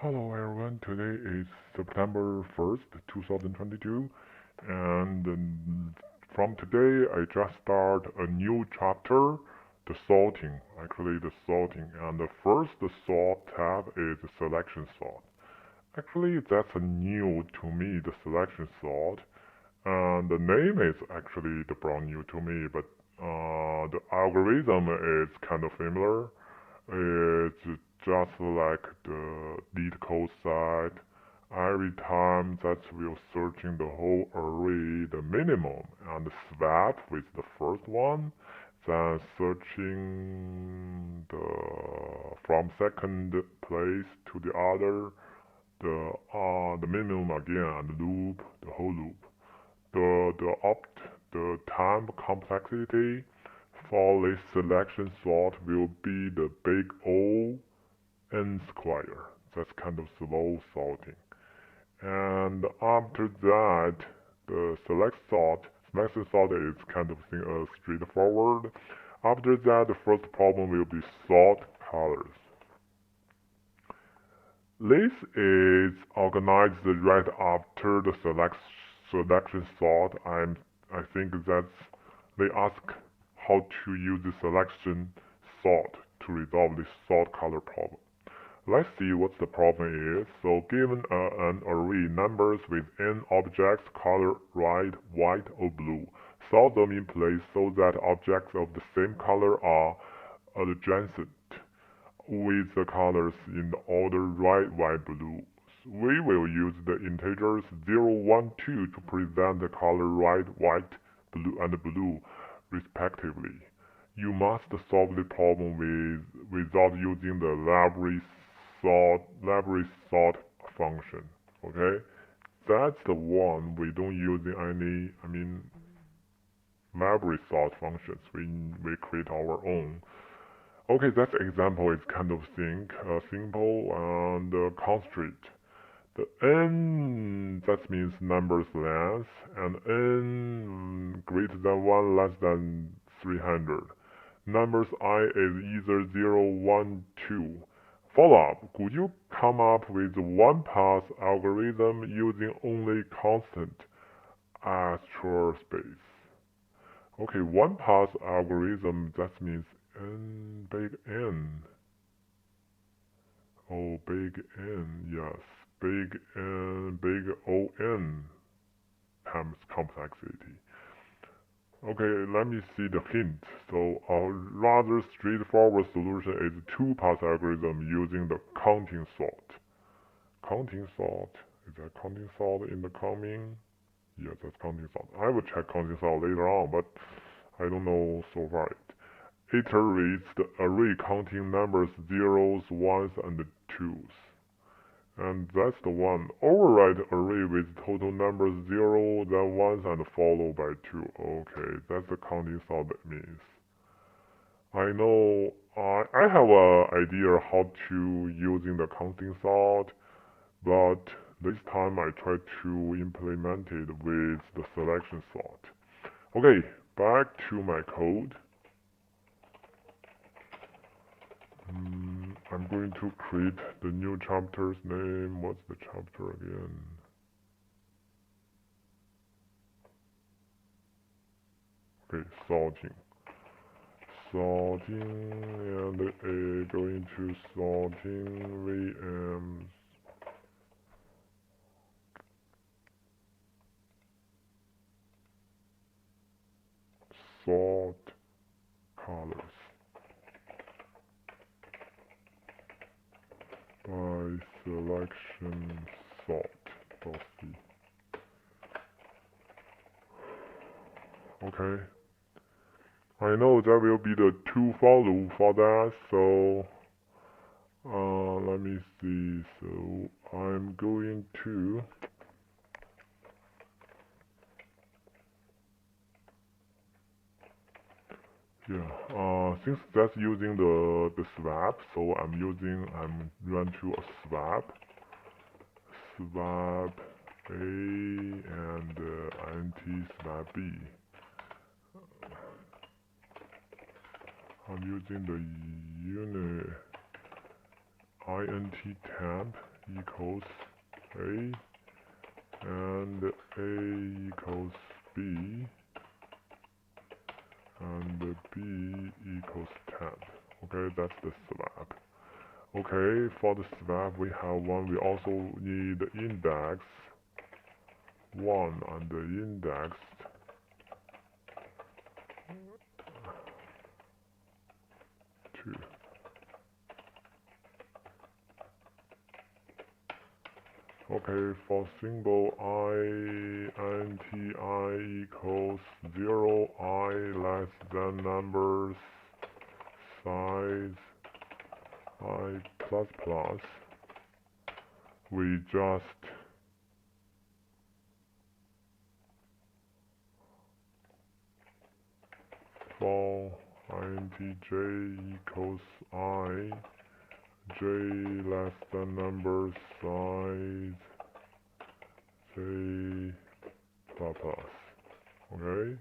Hello everyone, today is September 1st, 2022, and from today I just start a new chapter, the sorting, actually the sorting, and the first sort tab is the selection sort. Actually that's a new to me, the selection sort, and the name is actually the brand new to me, but the algorithm is kind of similar. It's just like the Leetcode side. Every time that we're searching the whole array, the minimum, and swap with the first one, then searching from second place to the other, the minimum again, and loop the whole loop. The time complexity for this selection sort will be the big O n square. That's kind of slow sorting. And after that, the selection sort is kind of straightforward. After that, the first problem will be sort colors. This is organized right after the selection sort. I think that's they ask how to use the selection sort to resolve this sort color problem. Let's see what the problem is. So given an array numbers with n objects color red, white, or blue, sort them in place so that objects of the same color are adjacent with the colors in order red, white, blue. We will use the integers 0, 1, 2 to present the color red, white, blue, and blue respectively. You must solve the problem without using the library sort function. Okay, that's the one we don't use any. Library sort functions. We create our own. Okay, that example is kind of simple and constraint. The n that means numbers length and n greater than 1 less than 300. Numbers I is either 0, 1, 2. Follow up. Could you come up with one pass algorithm using only constant actual space? Okay, one pass algorithm that means n big N. Oh, big N, yes. Big N, big O N times complexity. Okay, let me see the hint. So a rather straightforward solution is two-pass algorithm using the counting sort. Counting sort, is that counting sort in the coming? Yes, that's counting sort. I will check counting sort later on, but I don't know so far. It iterates the array counting numbers zeros, ones, and twos. And that's the one. Override array with total numbers 0, then 1s, and followed by 2. Okay, that's the counting sort that means. I know I have an idea how to using the counting sort, but this time I try to implement it with the selection sort. Okay, back to my code. I'm going to create the new chapter's name. What's the chapter again? Okay, sorting. And going to sorting VMs. Sort colors by selection sort. C. Okay. I know there will be the to for loop for that, so let me see. So I'm going to since that's using the swap, so I'm run to a swap A and int swap B. I'm using the unit int tab equals A, and A equals B, and B equals 10. Okay, that's the swap. Okay, for the swap we have one. We also need index 1 and the index 2. Okay, for symbol int I equals 0, I less than numbers size I plus plus, we just for int j equals I, j less than numbers size j plus plus. Okay.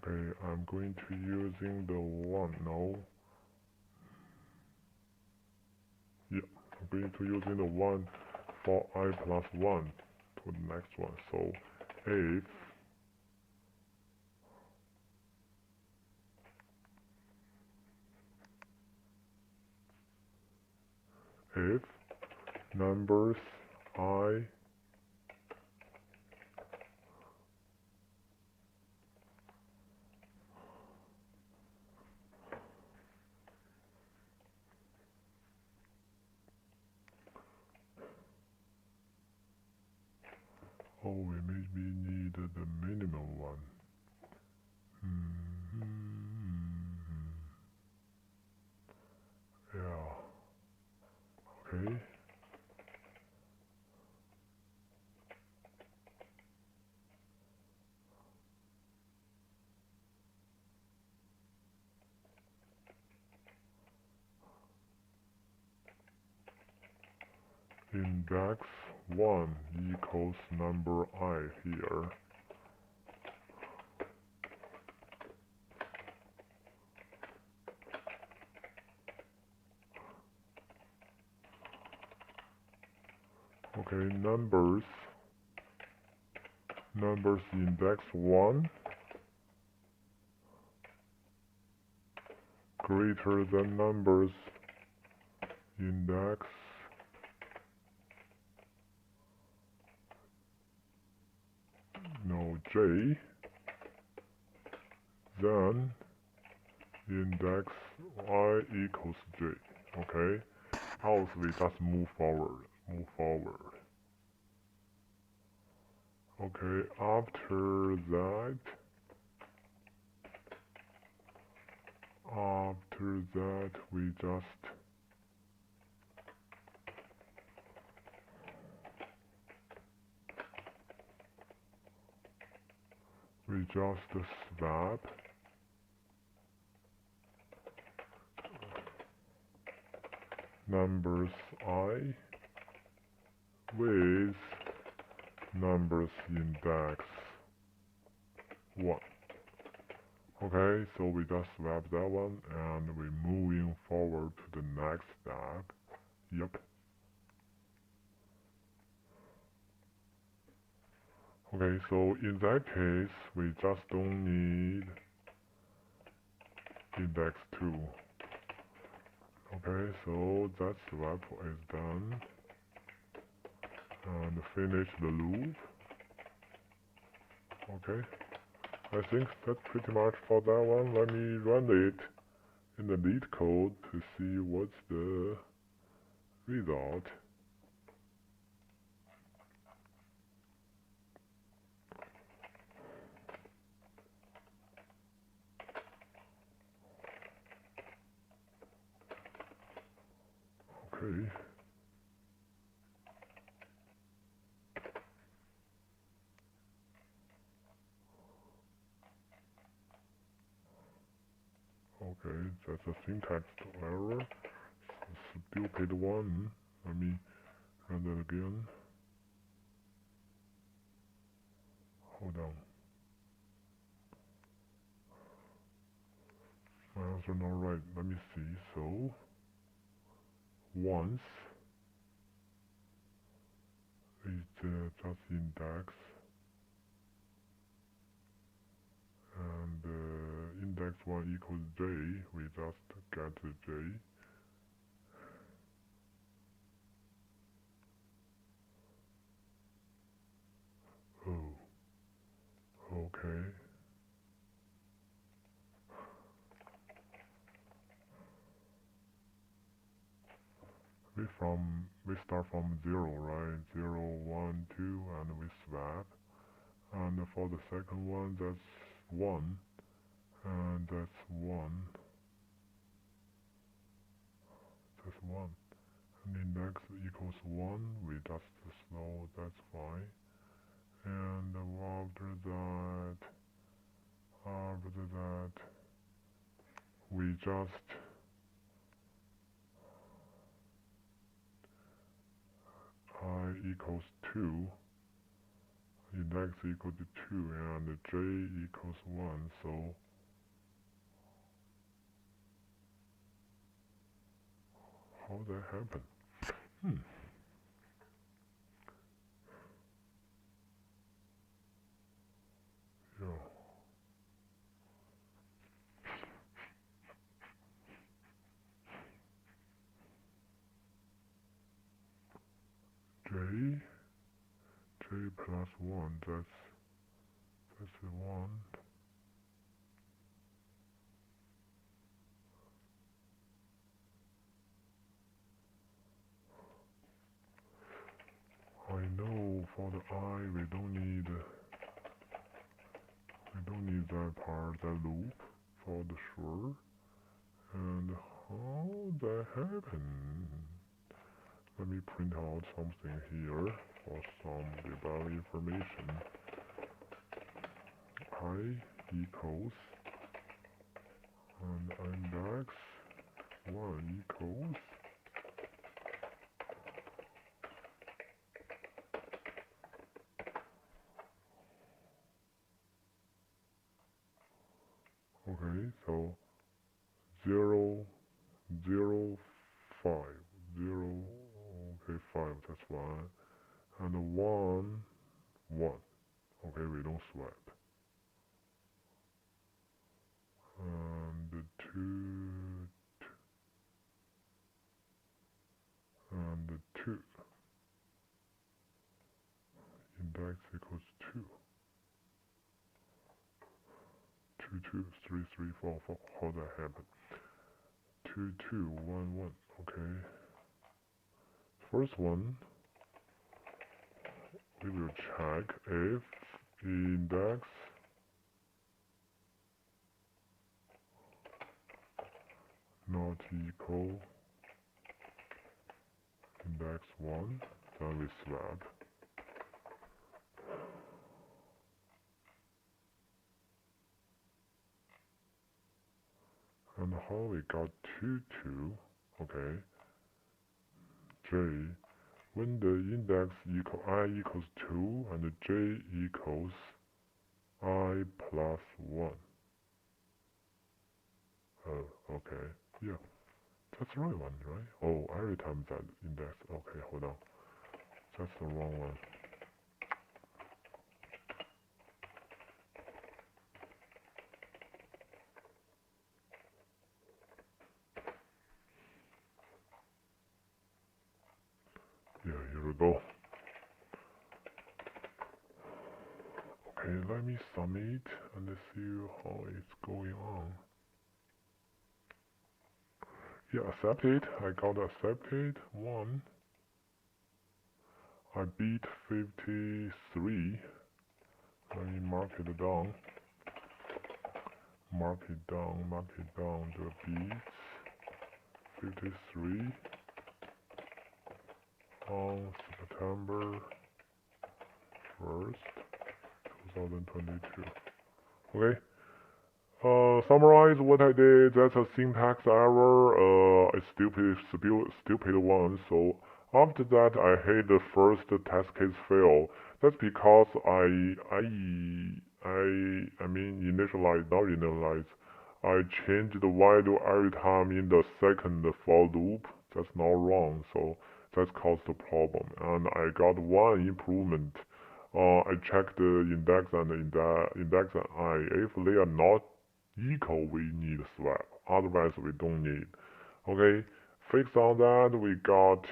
Okay, I'm going to using the one. No. Yeah, I'm going to using the one for I plus 1 to the next one. So if numbers I we maybe need the minimum one. Yeah. Okay. Index 1 equals number I here. Okay, numbers index 1 greater than numbers index j, then index I equals j. Okay, else we just move forward. Okay, after that we just swap numbers I with numbers index 1. Okay, so we just swap that one and we're moving forward to the next step. Yep. Okay, so in that case, we just don't need index 2. Okay, so that swap is done. And finish the loop. Okay, I think that's pretty much for that one. Let me run it in the Leetcode to see what's the result. Okay. Okay, that's a syntax error. Stupid one. Let me run that again. Hold on. answer not right. Let me see. So once is just index, and index 1 equals j, we just get j. Oh, okay. We start from 0, right? 0, 1, 2, and we swap. And for the second one, that's 1, and that's 1. That's 1. And index equals 1, we just slow, that's fine. And after that, we just I equals 2, index equal to 2, and j equals 1, so how that happen? Yeah. J plus 1, that's 1. I know for the I we don't need that part, that loop, for the sure. And how that happen? Let me print out something here for some debug information. I equals and index 1 equals okay, so 0, 0, 5, 0, okay, 5, that's 1, and 1, 1, okay, we don't swap, and 2, and 2, index equals 2, 2, 2, 3, 3, 4, 4, how that happen? 2, 2, 1, 1, okay, first one, we will check if index not equal index 1, then we swap. And how we got 2, 2, okay, j, when the index equal I equals 2 and j equals I plus 1. Oh, okay, yeah, that's the right one, right? Oh, every time that index, okay, hold on, that's the wrong one. Yeah, here we go. Okay, let me submit and see how it's going on. Yeah, accepted. I got accepted. 1. I beat 53. Let me mark it down. Mark it down. The beats 53 on September 1st, 2022. Okay. Summarize what I did. That's a syntax error. A stupid one. So after that, I hit the first test case fail. That's because I mean not initialize. I change the value every time in the second for loop. That's not wrong, so that caused the problem. And I got one improvement. I check the index and index and I. If they are not equal, we need swap. Otherwise, we don't need. Okay, fix on that. We got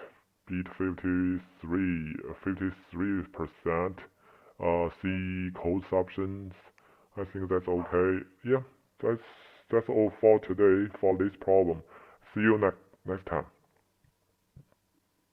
beat 53%. C code options. I think that's okay. Yeah, that's all for today for this problem. See you next time.